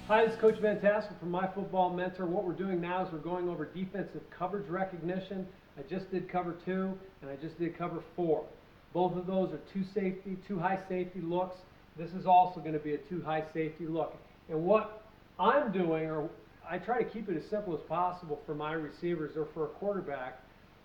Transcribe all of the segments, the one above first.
Hi, this is Coach Van Tassel from My Football Mentor. What we're doing now is we're going over defensive coverage recognition. I just did cover 2 and I just did cover 4. Both of those are two high safety looks. This is also going to be a two high safety look. And what I'm doing, or I try to keep it as simple as possible for my receivers or for a quarterback.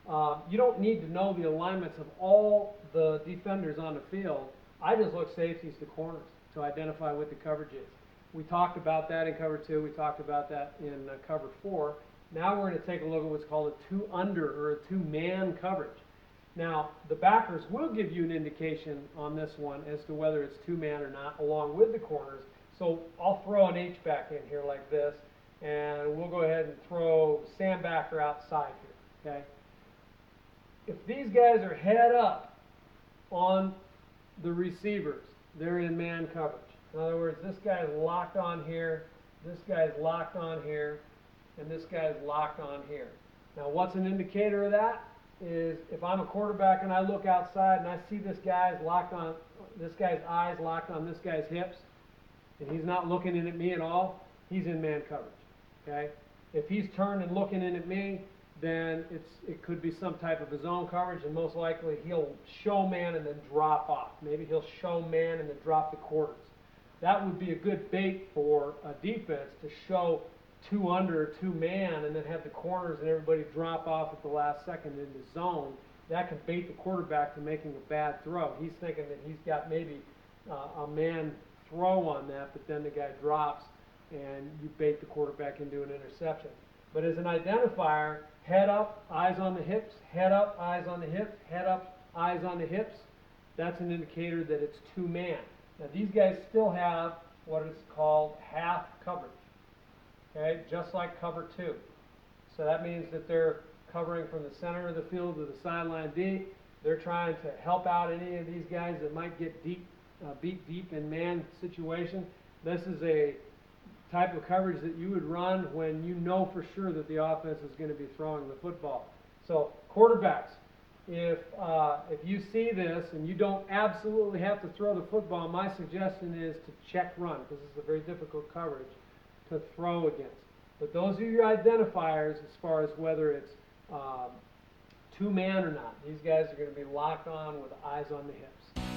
You don't need to know the alignments of all the defenders on the field. I just look safeties to corners to identify what the coverage is. We talked about that in cover 2. We talked about that in cover 4. Now we're going to take a look at what's called a 2-under or a 2-man coverage. Now, the backers will give you an indication on this one as to whether it's 2-man or not, along with the corners. So I'll throw an H-back in here like this, and we'll go ahead and throw Sam Backer outside here, okay? If these guys are head up on the receivers, they're in man coverage. In other words, this guy's locked on here, this guy's locked on here, and this guy's locked on here. Now, what's an indicator of that is if I'm a quarterback and I look outside and I see this guy's eyes locked on this guy's hips, and he's not looking in at me at all, he's in man coverage. Okay? If he's turned and looking in at me, then it could be some type of a zone coverage, and most likely he'll show man and then drop off. Maybe he'll show man and then drop the quarters. That would be a good bait for a defense to show 2-under, 2-man, and then have the corners and everybody drop off at the last second in the zone. That could bait the quarterback to making a bad throw. He's thinking that he's got maybe a man throw on that, but then the guy drops and you bait the quarterback into an interception. But as an identifier, head up, eyes on the hips, head up, eyes on the hips, head up, eyes on the hips, that's an indicator that it's 2-man. Now these guys still have what is called half coverage, okay, just like cover 2. So that means that they're covering from the center of the field to the sideline deep. They're trying to help out any of these guys that might get beat deep in man situation. This is a type of coverage that you would run when you know for sure that the offense is going to be throwing the football. So quarterbacks, if you see this and you don't absolutely have to throw the football, my suggestion is to check run, because this is a very difficult coverage to throw against. But those are your identifiers as far as whether it's 2-man or not. These guys are going to be locked on with eyes on the hips.